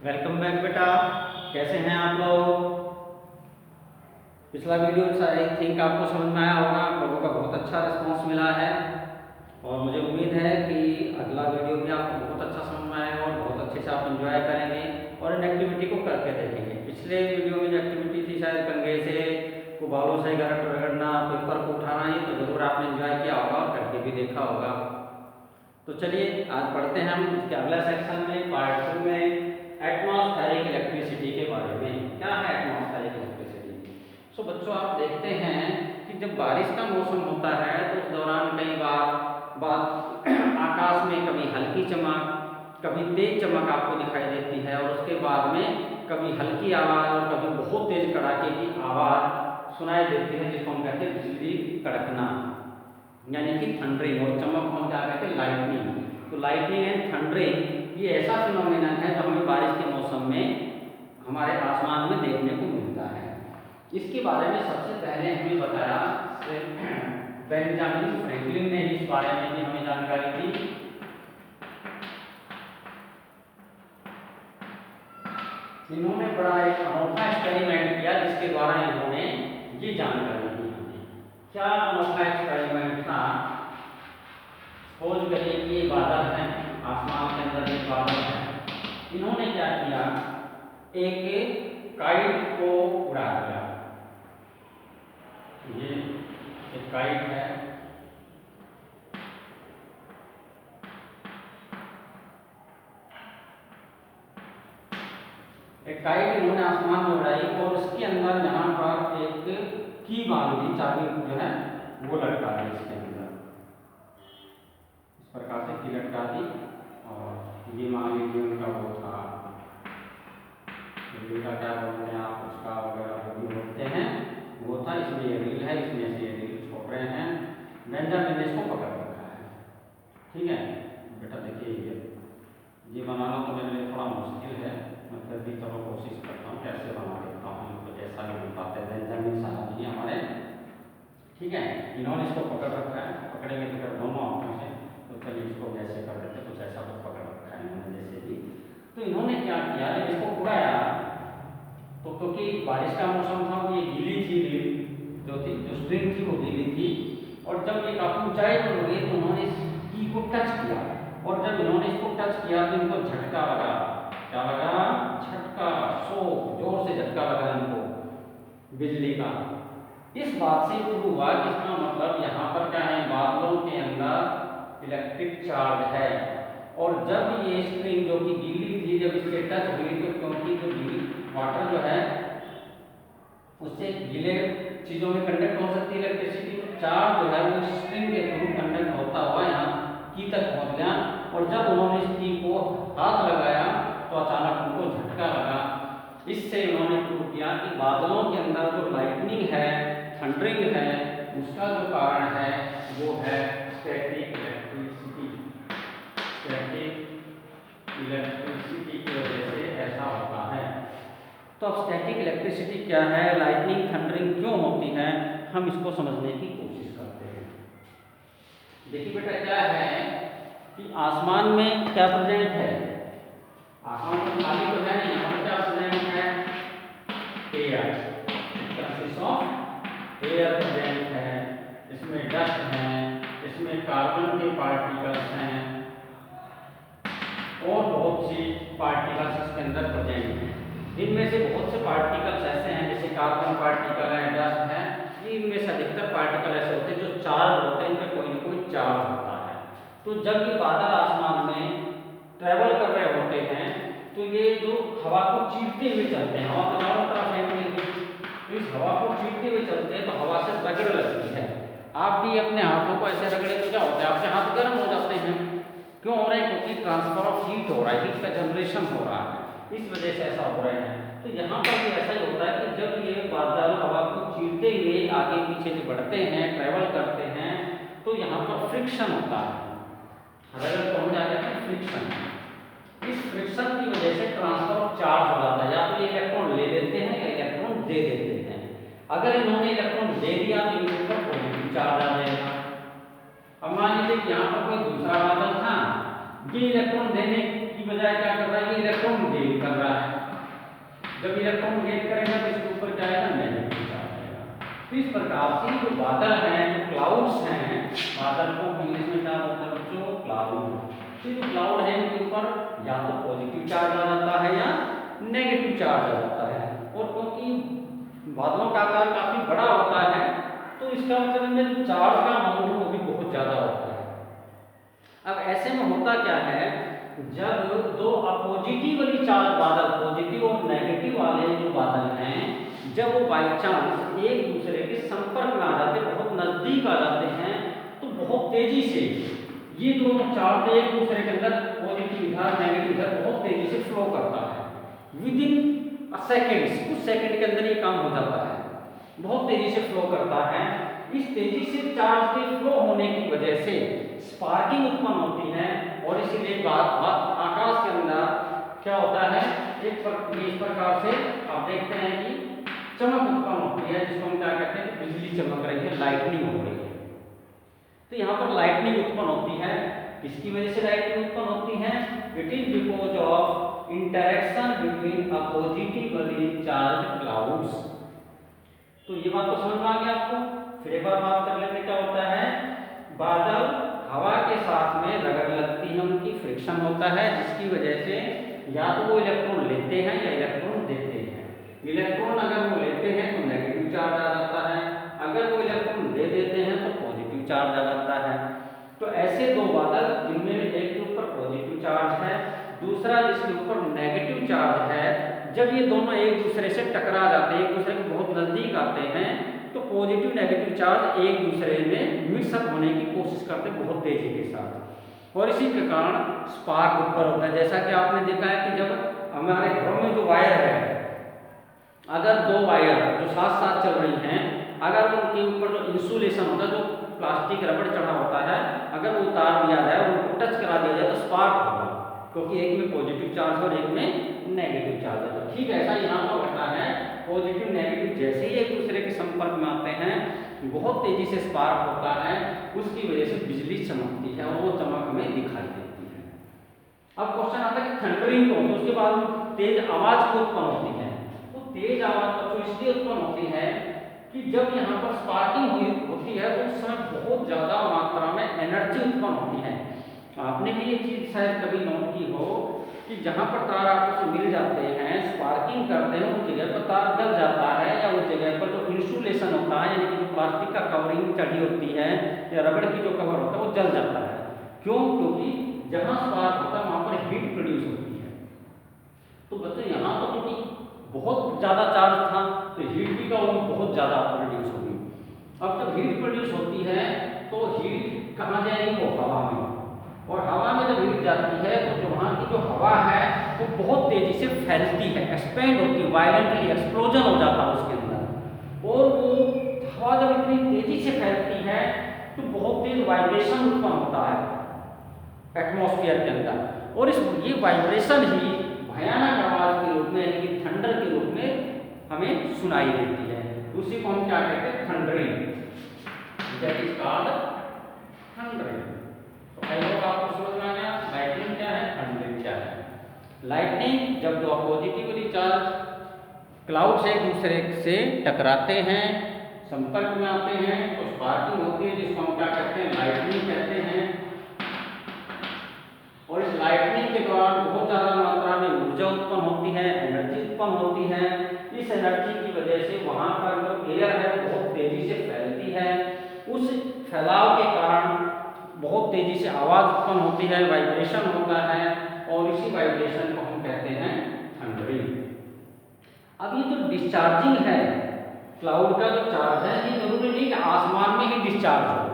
Welcome back बेटा। कैसे हैं आप लोग? पिछला वीडियो आई थिंक आपको समझ में आया होगा। आप लोगों का बहुत अच्छा रिस्पांस मिला है और मुझे उम्मीद है कि अगला वीडियो भी आपको बहुत अच्छा समझ में आएगा और बहुत अच्छे से आप एंजॉय करेंगे और इन एक्टिविटी को करके देखेंगे। पिछले वीडियो में जो एक्टिविटी थी शायद कंघे से को बालों से रगड़ना, पेपर को उठाना, ये तो जरूर आपने एंजॉय किया होगा और करके भी देखा होगा। तो चलिए आज पढ़ते हैं हम इसके अगला सेक्शन में, पार्ट 2 में एटमॉस्फेरिक इलेक्ट्रिसिटी के बारे में। क्या है एटमॉस्फेरिक इलेक्ट्रिसिटी? सो बच्चों आप देखते हैं कि जब बारिश का मौसम होता है तो उस दौरान कई बार आकाश में कभी हल्की चमक, कभी तेज चमक आपको दिखाई देती है और उसके बाद में कभी हल्की आवाज़ और कभी बहुत तेज कड़ाके की आवाज़ सुनाई देती है, जिसको हम कहते हैं बिजली कड़कना, यानी कि थंडरिंग। और चमक को हम क्या कहते हैं? लाइटनिंग। तो लाइटनिंग एंड थंडरिंग ये ऐसा फिनोमिनन है जो हमें बारिश के मौसम में हमारे आसमान में देखने को मिलता है। इसके बारे में सबसे पहले हमें बताया बेंजामिन फ्रैंकलिन ने, इस बारे में भी हमें जानकारी दी। इन्होंने बड़ा एक अनोखा एक्सपेरिमेंट किया जिसके द्वारा इन्होंने ये जानकारी दी हमें। क्या अनोखा एक्सपेरिमेंट था? खोज करिए कि ये बादल हैं, आसमान के अंदर ये बादल हैं। इन्होंने क्या किया, एक काइट को उड़ा दिया। ये एक काइट है, एक काइट इन्होंने आसमान में उड़ाई और उसके अंदर यहाँ पर एक की बांध दी, चाबी जो है वो लटका दी इसके अंदर, इस प्रकार से की लटका दी। और ये मान लीजिए उनका वो था, बिजली का क्या बोलते हैं आप, उसका वगैरह जो भी बोलते हैं वो था। इसमें ये रील है, इसमें से ये रील छोड़ रहे हैं। बेंजामिन ने इसको पकड़ रखा है। ठीक है बेटा, देखिए ये बनाना तो मेरे लिए थोड़ा मुश्किल है, मैं फिर भी चलो कोशिश करता हूँ कैसे बना देता हूँ इनको, जैसा भी बन पाते हैं। बेंजामिन साहब जी हमारे, ठीक है, इन्होंने इसको पकड़ रखा है। पकड़ेंगे तो फिर दोनों हाथों से, तो चलिए इसको जैसे कर देते, कुछ ऐसा कुछ पकड़ रखा है इन्होंने जैसे भी। तो इन्होंने क्या किया, जब इसको उड़ाया तो क्योंकि बारिश का मौसम था, वो ये गीली थी, जो थी जो स्ट्रिंग थी वो गीली थी। और जब ये काफी ऊंचाई पर हो गई तो उन्होंने इस की को टच किया और जब इन्होंने इसको टच किया तो इनको झटका लगा। क्या लगा? झटका, शॉक, जोर से झटका लगा इनको बिजली का। इस बात से प्रूव हुआ कि इसका मतलब यहाँ पर क्या है, बादलों के अंदर इलेक्ट्रिक चार्ज है। और जब ये स्ट्रिंग जो कि गीली थी, जब इसके टच हुई तो क्योंकि जो गीली वाटर जो है उससे गीले चीजों में कंडक्ट हो सकती है इलेक्ट्रिसिटी, चार्ज जो है वो स्ट्रिंग के थ्रू कंडक्ट होता हुआ यहाँ की तक पहुंच गया। और जब उन्होंने इस की को हाथ लगाया तो अचानक उनको झटका लगा। इससे उन्होंने प्रूव किया कि बादलों के अंदर जो लाइटनिंग है, थंडरिंग है, उसका जो कारण है वो है स्टैटिक इलेक्ट्रिसिटी। स्टैटिक इलेक्ट्रिसिटी की वजह से ऐसा होता है। तो अब स्टैटिक इलेक्ट्रिसिटी क्या है, लाइटनिंग थंडरिंग क्यों होती है, हम इसको समझने की कोशिश करते हैं। देखिए बेटा, क्या है कि आसमान में क्या प्रेजेंट है, आसमान में खाली तो है नहीं, यहाँ पर क्या प्रेजेंट है? Air, consist of air present है। इसमें डस्ट है, इसमें कार्बन के पार्टिकल्स हैं और बहुत सी पार्टिकल्स इसके अंदर प्रेजेंट हैं। इनमें से बहुत से पार्टिकल्स ऐसे हैं, जैसे कार्बन पार्टिकल है, डस्ट है, इनमें से अधिकतर पार्टिकल ऐसे होते हैं जो चार्ज होते हैं, इनमें कोई ना कोई चार्ज होता है। तो जब ये बादल आसमान में ट्रेवल कर रहे होते हैं तो ये जो हवा को चीरते हुए चलते हैं, हवा तो चारों तरफ है, तो इस हवा को चीरते हुए चलते हैं तो हवा से रगड़ लगती है। आप भी अपने हाथों को ऐसे रगड़े तो क्या होता है, आपके हाथ गर्म हो जाते हैं। क्यों हो रहे हैं? क्योंकि ट्रांसफर ऑफ हीट हो रहा है, हीट का जनरेशन हो रहा है, इस वजह से ऐसा हो रहा है। तो यहाँ पर भी ऐसा ही होता है कि जब ये बादल हवा को चीरते हुए आगे पीछे जो बढ़ते हैं, ट्रेवल करते हैं, तो यहाँ पर फ्रिक्शन होता है। रगड़ को हम क्या कहते हैं? फ्रिक्शन। इस फ्रिक्शन की वजह से ट्रांसफर ऑफ चार्ज हो जाता है, या तो ये इलेक्ट्रॉन ले लेते हैं या इलेक्ट्रॉन दे देते हैं। अगर इन्होंने इलेक्ट्रॉन दे दिया तो इनके ऊपर पॉजिटिव चार्ज आ जाएगा। अब मान लीजिए कि यहाँ पर कोई दूसरा बादल था, ये इलेक्ट्रॉन देने की बजाय क्या कर रहा है, ये इलेक्ट्रॉन गेन कर रहा है। जब इलेक्ट्रॉन गेट करेगा तो इसके ऊपर क्या आएगा, नेगेटिव चार्ज आएगा। तो इस प्रकार से जो बादल हैं, जो क्लाउड्स हैं, बादल को इंग्लिश में क्या बोलते हैं बच्चों, क्लाउड। तो जो क्लाउड है इनके ऊपर या तो पॉजिटिव चार्ज आ जाता है या नेगेटिव चार्ज आ जाता है। और क्योंकि बादलों का आकार काफी बड़ा होता है तो इसका मतलब इनमें जो चार्ज का अमाउंट वो भी बहुत ज्यादा होता है। अब ऐसे में होता क्या है, जब दो अपोजिटिवली चार्ज बादल, पॉजिटिव और नेगेटिव वाले जो बादल हैं, जब वो बाई चांस एक दूसरे के संपर्क में आ जाते हैं, बहुत नजदीक आ जाते हैं, तो बहुत तेजी से ये दोनों चार्ज एक दूसरे के अंदर, पॉजिटिव इधर नेगेटिव इधर, बहुत तेजी से फ्लो करता है। विद इन सेकेंड्स, कुछ सेकंड के अंदर ये काम हो जाता है, बहुत तेजी से फ्लो करता है। इस तेजी से चार्ज के फ्लो होने की वजह से स्पार्किंग उत्पन्न होती है और इसीलिए आकाश के अंदर क्या होता है, इस प्रकार से आप देखते हैं कि चमक उत्पन्न होती है, जिसको हम क्या कहते हैं, बिजली चमक रही है, लाइटनिंग हो रही है। तो यहाँ पर लाइटनिंग उत्पन्न होती है, किसकी वजह से लाइटनिंग उत्पन्न होती है, it is because of interaction between oppositely charge clouds. तो ये बात तो समझ में आ गया आपको। फिर एक बार बात कर लेते क्या होता है, बादल हवा के साथ में रगड़ लगती है, उनकी फ्रिक्शन होता है, जिसकी वजह से या तो वो इलेक्ट्रॉन लेते हैं या इलेक्ट्रॉन देते हैं। इलेक्ट्रॉन अगर वो लेते हैं तो नेगेटिव चार्ज आ जाता है, अगर वो इलेक्ट्रॉन दे देते हैं तो पॉजिटिव चार्ज आ जाता है। तो ऐसे दो बादल जिनमें एक के ऊपर पॉजिटिव चार्ज है, दूसरा जिसके ऊपर नेगेटिव चार्ज है, जब ये दोनों एक दूसरे से टकरा जाते हैं, एक दूसरे के बहुत नजदीक आते हैं, तो पॉजिटिव नेगेटिव चार्ज एक दूसरे में मिक्सअप होने की कोशिश करते हैं बहुत तेजी के साथ, और इसी के कारण स्पार्क उत्पन्न होता है। जैसा कि आपने देखा है कि जब हमारे घरों में जो वायर है, अगर दो वायर जो साथ साथ चल रही हैं, अगर उनके ऊपर जो इंसुलेशन होता है, जो प्लास्टिक रबड़ चढ़ा होता है, अगर वो उतार दिया जाए, उनको टच करा दिया जाए तो स्पार्क होगा, क्योंकि एक में पॉजिटिव चार्ज और एक में नेगेटिव चार्ज है। तो ठीक ऐसा यहाँ पर होता है, पॉजिटिव नेगेटिव जैसे ही एक दूसरे के संपर्क में आते हैं, बहुत तेजी से स्पार्क होता है, उसकी वजह से बिजली चमकती है और वो चमक हमें दिखाई देती है। अब क्वेश्चन आता है कि थंडरिंग को, तो उसके बाद तेज आवाज क्यों उत्पन्न होती है। तो तेज आवाज तो इसलिए उत्पन्न होती है कि जब यहाँ पर स्पार्किंग होती है तो उस समय बहुत ज्यादा मात्रा में एनर्जी उत्पन्न होती है। आपने भी ये चीज शायद कभी नोट की हो कि जहाँ पर तार आपस में मिल जाते हैं, स्पार्किंग करते हैं, उस जगह पर तार जल जाता है, या उस जगह पर जो इंसुलेशन होता है, यानी कि जो प्लास्टिक का कवरिंग चढ़ी होती है या रबड़ की जो कवर होता है, वो जल जाता है। क्यों? क्योंकि जहाँ स्पार्क होता है वहाँ पर हीट प्रोड्यूस होती है। तो बच्चों यहाँ पर क्योंकि बहुत ज़्यादा चार्ज था तो हीट भी का बहुत ज़्यादा प्रोड्यूस होगी। अब जब हीट प्रोड्यूस होती है तो हीट कहाँ जाएगी, वो हवा में, और हवा में जब हीट जाती है तो जो वहाँ की जो हवा है वो बहुत तेजी से फैलती है, एक्सपेंड होती है, वायलेंटली एक्सप्लोजन हो जाता है उसके अंदर। और वो हवा जब इतनी तेजी से फैलती है तो बहुत तेज वाइब्रेशन उत्पन्न होता है एटमॉस्फेयर के अंदर, और ये वाइब्रेशन ही भयानक आवाज के रूप में, यानी कि थंडर के रूप में हमें सुनाई देती है। उसी को हम क्या कहते हैं, thundering, that is called thundering. तो आई होप आपको समझ में आ गया लाइटनिंग क्या है, थंडरिंग क्या है। लाइटनिंग जब दो पॉजिटिवली चार्ज क्लाउड्स एक दूसरे से टकराते हैं, संपर्क में आते हैं, तो स्पार्किंग होती है, जिसको हम क्या कहते हैं, लाइटनिंग कहते हैं। और इस लाइटनिंग के दौरान बहुत ज़्यादा मात्रा में ऊर्जा उत्पन्न होती है, एनर्जी उत्पन्न होती है। इस एनर्जी की वजह से वहाँ पर जो एयर है बहुत तेजी से फैलती है, उस फैलाव के कारण बहुत तेजी से आवाज़ उत्पन्न होती है, वाइब्रेशन होता है, और इसी वाइब्रेशन को हम कहते हैं थंडरिंग। अब ये जो डिस्चार्जिंग है, क्लाउड का जो चार्ज है, ये जरूरी नहीं कि आसमान में ही डिस्चार्ज हो,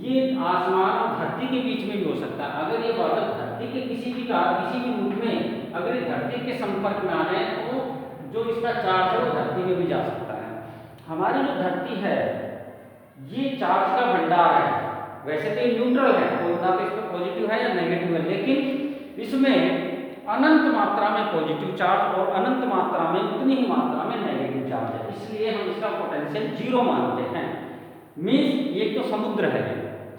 ये आसमान और धरती के बीच में भी हो सकता है। अगर ये बादल धरती के किसी भी रूप में अगर ये धरती के संपर्क में आ जाए तो जो इसका चार्ज है वो धरती में भी जा सकता है। हमारी जो धरती है ये चार्ज का भंडार है, वैसे तो ये न्यूट्रल है, कोई ना तो इसमें पॉजिटिव है या नेगेटिव है, लेकिन इसमें अनंत मात्रा में पॉजिटिव चार्ज और अनंत मात्रा में उतनी ही मात्रा में नेगेटिव चार्ज है, इसलिए हम इसका पोटेंशियल जीरो मानते हैं। मीन्स ये तो समुद्र है,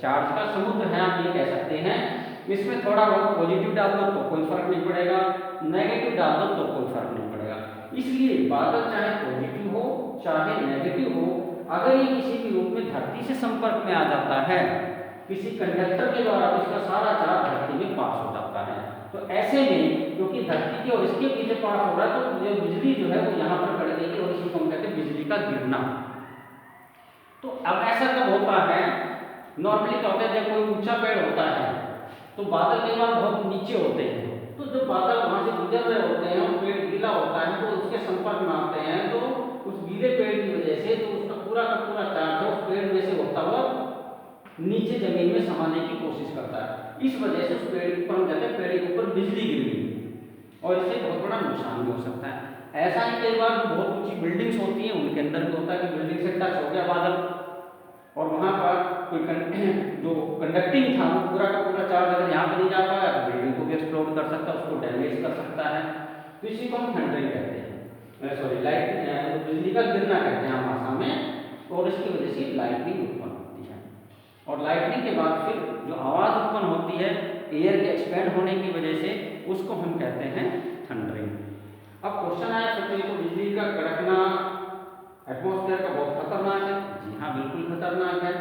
चार्ज का समुद्र है, आप ये कह सकते हैं। इसमें थोड़ा बहुत पॉजिटिव डाल दो तो कोई फर्क नहीं पड़ेगा, नेगेटिव डाल दो तो कोई फर्क नहीं पड़ेगा। इसलिए बादल चाहे पॉजिटिव हो चाहे नेगेटिव हो, अगर ये किसी भी रूप में धरती से संपर्क में आ जाता है किसी कंडक्टर के द्वारा, तो इसका सारा चार्ज धरती में पास हो जाता है। तो ऐसे में क्योंकि धरती की और इसके पीछे पास हो रहा है, तो जो बिजली जो है वो यहाँ पर पड़ गई और इसी को हम कहते हैं बिजली का गिरना। तो अब ऐसा कब होता है, नॉर्मली क्या होता है, जब कोई ऊंचा पेड़ होता है तो बादल कई बार बहुत नीचे होते हैं, तो जब बादल वहां से गुजर रहे होते हैं और पेड़ गीला होता है तो उसके संपर्क में आते हैं, तो उस गीले पेड़ की वजह से तो उसका पूरा का पूरा चार्ज उस पेड़ में से होता हुआ नीचे जमीन में समाने की कोशिश करता है। इस वजह से उस पेड़ के ऊपर हम कहते हैं पेड़ के ऊपर बिजली गिर गई और इससे बहुत बड़ा नुकसान भी हो सकता है। ऐसा ही कई बार जो बहुत ऊंची बिल्डिंग्स होती हैं उनके अंदर भी होता है कि बिल्डिंग से टच हो गया बादल और वहां पर कोई जो कंडक्टिंग था वो पूरा का पूरा चार्ज अगर यहाँ पर नहीं जा पाया तो बिल्डिंग को भी एक्सप्लोड कर सकता है, उसको डैमेज कर सकता है। तो इसी को हम थंडरिंग कहते हैं, सॉरी लाइट बिजली का गिरना कहते हैं हम भाषा में। और इसकी वजह से लाइटनिंग उत्पन्न होती है और लाइटनिंग के बाद फिर जो आवाज़ उत्पन्न होती है एयर के एक्सपेंड होने की वजह से, उसको हम कहते हैं थंडरिंग। अब क्वेश्चन आया सकते तो बिजली का कड़कना एटमॉस्फेयर का बहुत खतरनाक है। जी हाँ, बिल्कुल खतरनाक है।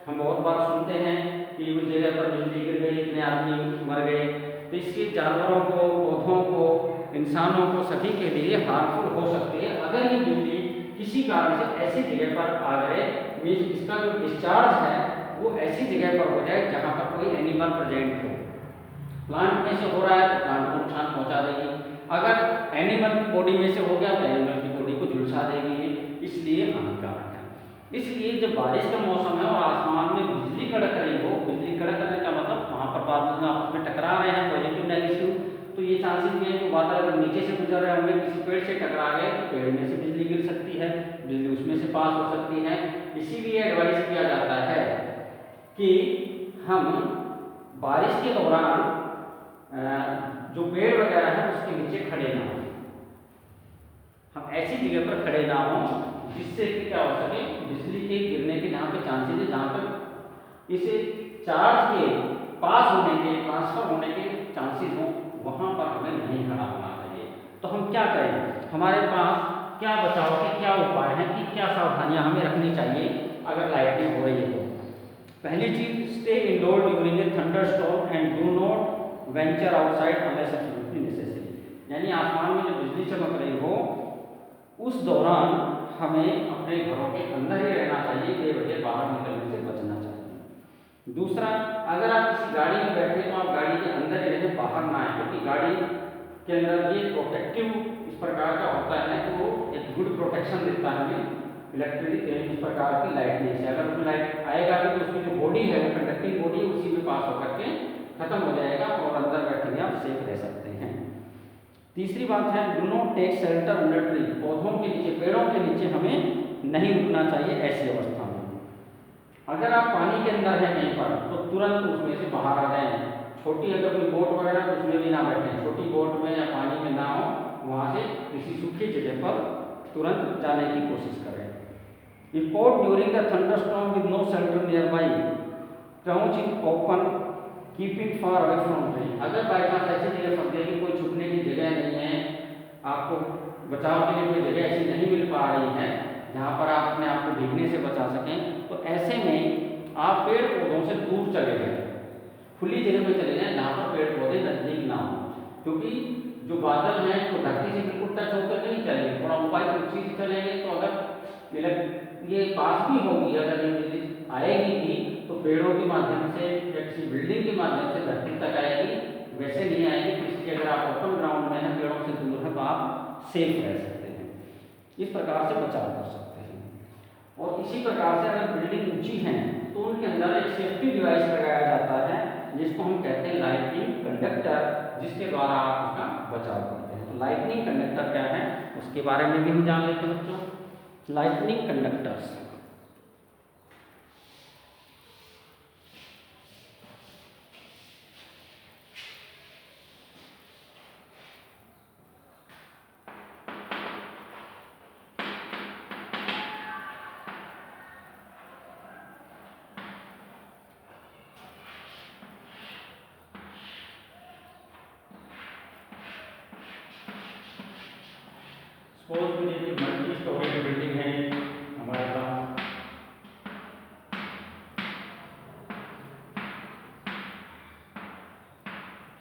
हम बहुत बार सुनते हैं कि उस जगह पर बिजली गिर गई, इतने आदमी मर गए। तो इसके जानवरों को, पौधों को, इंसानों को, सभी के लिए हार्मफुल हो सकती है अगर ये बिजली किसी कारण से ऐसी जगह पर आ जाए, मीन्स इसका जो डिस्चार्ज है वो ऐसी जगह पर हो जाए जहाँ पर कोई एनिमल प्रेजेंट हो। प्लांट में से हो रहा है तो प्लांट को नुकसान पहुँचा देगी, अगर एनिमल की बॉडी में से हो गया तो एनिमल की बॉडी को झुलसा देगी, इसलिए हानिकारक है। इसलिए जब बारिश का मौसम है और आसमान में बिजली कड़क रही हो, बिजली कड़क करने का मतलब वहाँ पर बादल आपस में टकरा रहे हैं पॉजिटिव नेगेटिव, तो ये चांसेस भी है कि बादल अगर नीचे से गुजर रहे होंगे, किसी पेड़ से टकरा गए तो पेड़ में से बिजली गिर सकती है, बिजली उसमें से पास हो सकती है। इसीलिए एडवाइस किया जाता है कि हम बारिश के दौरान जो पेड़ वगैरह है उसके नीचे खड़े ना हो, हम ऐसी जगह पर खड़े ना हो जिससे कि क्या हो सके, बिजली के गिरने के जहाँ पे चांसेस है, जहाँ पर इसे चार्ज के पास होने के, ट्रांसफर होने के चांसेस हो, वहाँ पर हमें नहीं खड़ा होना चाहिए। तो हम क्या करें, हमारे पास क्या बचाव के क्या उपाय हैं कि क्या सावधानियाँ हमें रखनी चाहिए अगर लाइटनिंग हो रही है तो। पहली चीज, stay indoor during a thunderstorm and do not venture outside unless absolutely necessary. यानी आसमान में जब बिजली चमक रही हो उस दौरान हमें अपने घरों के अंदर ही रहना चाहिए, बेवजह बाहर निकलने से बचना चाहिए। दूसरा, अगर आप किसी गाड़ी में बैठे तो आप गाड़ी के अंदर ही रहें, बाहर ना आए, क्योंकि गाड़ी के अंदर ये प्रोटेक्टिव इस प्रकार का होता है तो वो एक गुड प्रोटेक्शन देता है हमें इलेक्ट्रिक इस प्रकार की लाइटनिंग से। अगर उसमें लाइट आएगा भी तो उसकी जो बॉडी है वो कंडक्टिंग बॉडी उसी में पास होकर के खत्म हो जाएगा और अंदर बैठे हुए आप सेफ रह सकते हैं। तीसरी बात है, do not take shelter under tree. पौधों के नीचे, पेड़ों के नीचे हमें नहीं रुकना चाहिए ऐसी अवस्था में। अगर आप पानी के अंदर हैं कहीं पर तो तुरंत उसमें से बाहर आ जाएं। छोटी अगर कोई बोट वगैरह तो उसमें भी ना बैठें, छोटी बोट में या पानी में ना हो, वहाँ से किसी सूखी जगह पर तुरंत जाने की कोशिश करें। Report during the thunderstorm with no shelter nearby, crouch in open, keeping far away from tree. अगर बाई चांस ऐसी जगह फंस गए कि कोई छुपने की जगह नहीं है, आपको बचाव के लिए कोई जगह ऐसी नहीं मिल पा रही है जहाँ पर आप अपने आप को भीगने से बचा सकें, तो ऐसे में आप पेड़ पौधों से दूर चले जाएं, खुली जगह में चले जाएं जहाँ पर पेड़ पौधे नजदीक ना हो, क्योंकि जो बादल हैं वो धरती से बिल्कुल टच होकर नहीं चलेंगे, थोड़ा ऊपर ऊंची से चलेंगे। तो अगर ये पास भी होगी, अगर ये बिजली आएगी भी तो पेड़ों के माध्यम से या किसी बिल्डिंग के माध्यम से धरती तक आएगी, वैसे नहीं आएगी। इसलिए अगर आप ओपन ग्राउंड में हैं, पेड़ों से दूर हैं, तो आप सेफ रह सकते हैं, इस प्रकार से बचाव कर सकते हैं। और इसी प्रकार से अगर बिल्डिंग ऊंची है तो उनके अंदर एक सेफ्टी डिवाइस लगाया जाता है जिसको हम कहते हैं लाइटनिंग कंडक्टर, जिसके द्वारा आप उसका बचाव करते हैं। तो लाइटनिंग कंडक्टर क्या है उसके बारे में भी हम जान लेते हैं बच्चों। लाइटनिंग कंडक्टर्स, सपोज कीजिए कि मल्टी स्टोरी की बिल्डिंग है हमारे पास,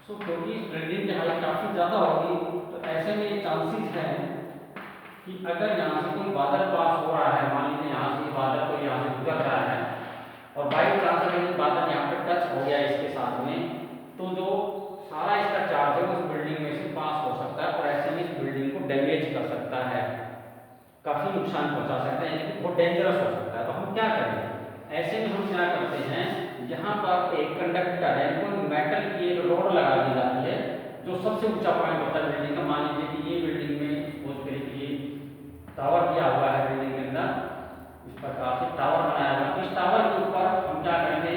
सो क्योंकि इस बिल्डिंग की हाइट काफ़ी ज़्यादा होगी, तो ऐसे में चांसेस हैं कि अगर यहाँ से कोई बादल पास हो रहा है, मान लीजिए यहाँ से बादल को यहाँ से गुजर रहा है और बाई चांस अगर बादल यहाँ पर टच हो गया इसके साथ में, तो जो सारा इसका चार्ज है वो इस बिल्डिंग में से पास हो सकता है और ऐसे में इस बिल्डिंग को डैमेज कर सकता है, काफ़ी नुकसान पहुंचा सकता है, यानी कि बहुत डेंजरस हो सकता है। तो हम क्या करें, ऐसे में हम क्या करते हैं, यहाँ पर एक कंडक्टर है, कोई मेटल की एक रोड लगा दी जाती है जो सबसे ऊंचा पॉइंट होता है बिल्डिंग का। मान लीजिए कि ये बिल्डिंग में सपोज करिए कि ये टावर किया हुआ है बिल्डिंग के अंदर, इस प्रकार से टावर बनाया हुआ है। इस टावर के ऊपर हम क्या करेंगे,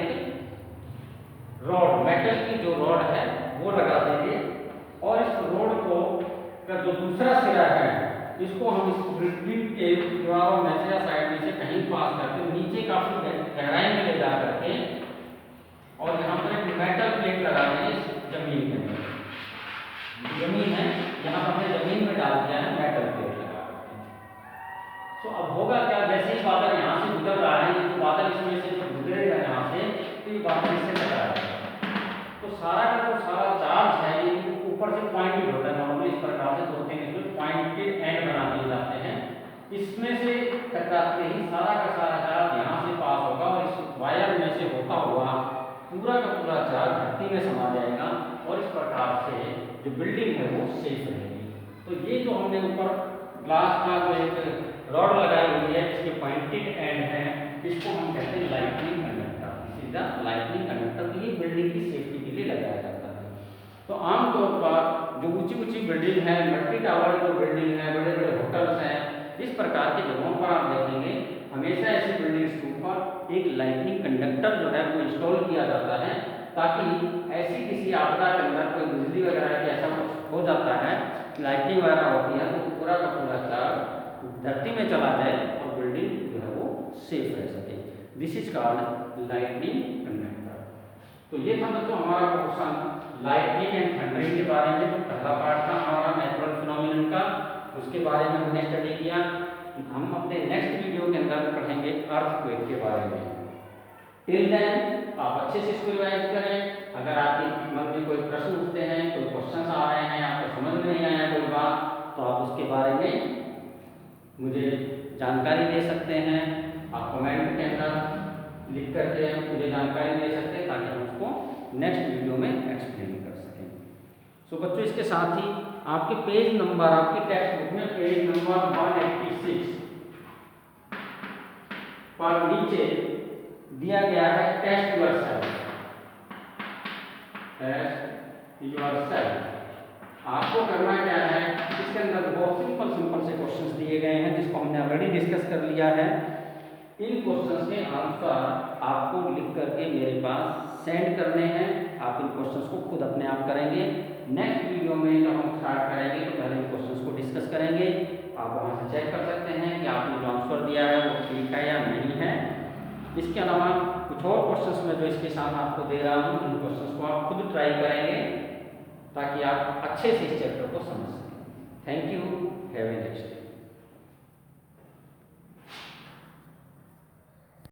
रॉड, मेटल की जो रॉड है वो लगा देंगे और इस रोड को का जो दूसरा सिरा है इसको हम इस बिल्डिंग के दीवारों में से या साइड में से कहीं पास करके नीचे काफी गहराई में ले जा करके और यहाँ पर एक मेटल प्लेट लगा देंगे जमीन के अंदर। जमीन है यहाँ पर हमने जमीन में डाल दिया है मेटल प्लेट लगा करके। तो अब होगा क्या, जैसे ही बादल यहाँ से गुजर रहा है, ये जो बादल इसमें से जो गुजरेगा यहाँ से, तो ये बादल इससे टकराएगा, तो सारा का जो सारा चार्ज है ये ऊपर से पॉइंटेड होता है। नॉर्मली इस प्रकार से दो तीन इसमें पॉइंटेड एंड बना दिए जाते हैं, इसमें से टकराते ही सारा का सारा चार्ज यहाँ से पास होगा और इस वायर में से होता हुआ पूरा का पूरा चार्ज धरती में समा जाएगा और इस प्रकार से जो बिल्डिंग है वो सेफ रहेगी। तो ये जो हमने ऊपर ग्लास का जो एक रॉड लगाई हुई है इसके पॉइंटेड एंड है, इसको हम कहते हैं लाइटनिंग कंडक्टर। सीधा लाइटनिंग कंडक्टर, तो ये बिल्डिंग की सेफ्टी के लिए लगाया जाता है। तो आमतौर पर जो ऊंची ऊंची बिल्डिंग है, मल्टी टावर जो बिल्डिंग है, बड़े बड़े होटल्स हैं, इस प्रकार की जगहों पर आप देखेंगे हमेशा ऐसी बिल्डिंग्स के ऊपर एक लाइटनिंग कंडक्टर जो है वो इंस्टॉल किया जाता है, ताकि ऐसी किसी आपदा के अंदर कोई बिजली वगैरह की ऐसा कुछ हो जाता है, लाइटनिंग वगैरह होती है, तो पूरा का पूरा चार्ज धरती में चला जाए और बिल्डिंग जो है वो सेफ रह सके। This is called lightning conductor. तो ये था बच्चों हमारा क्वेश्चन लाइटनिंग एंड थंडरिंग के बारे में। जो पहला पार्ट था हमारा नेचुरल फिनोमिनन का, उसके बारे में हमने स्टडी किया। हम अपने नेक्स्ट वीडियो के अंदर पढ़ेंगे अर्थक्वेक के बारे में। टिल देन आप अच्छे से इसको रिवाइज करें। अगर आपके मन में कोई प्रश्न उठते हैं, कोई क्वेश्चन आ रहे हैं, आपको समझ में नहीं आया कोई बात, तो आप उसके बारे में मुझे जानकारी दे सकते हैं। आप कमेंट के अंदर लिख करके मुझे जानकारी दे सकते हैं, ताकि हम उसको नेक्स्ट वीडियो में एक्सप्लेन कर सकें। सो बच्चों, इसके साथ ही आपके पेज नंबर, आपकी टेक्स्ट बुक में पेज नंबर 186 पर नीचे दिया गया है टेस्ट योरसेल्फ। टेस्ट योरसेल्फ आपको करना क्या है, इसके अंदर बहुत सिंपल से क्वेश्चंस दिए गए हैं जिसको हमने ऑलरेडी डिस्कस कर लिया है। इन क्वेश्चंस के आंसर आपको लिख करके मेरे पास सेंड करने हैं। आप इन क्वेश्चंस को खुद अपने आप करेंगे। नेक्स्ट वीडियो में जब हम स्टार्ट करेंगे तो पहले इन क्वेश्चंस को डिस्कस करेंगे। आप वहां से चेक कर सकते हैं कि आपने जो आंसर दिया है वो ठीक है या नहीं है। इसके अलावा कुछ और क्वेश्चंस में जो इसके साथ आपको दे रहा हूँ, इन क्वेश्चंस को आप खुद ट्राई करेंगे ताकि आप अच्छे से इस चैप्टर को समझ सकें। Thank you, have A next day.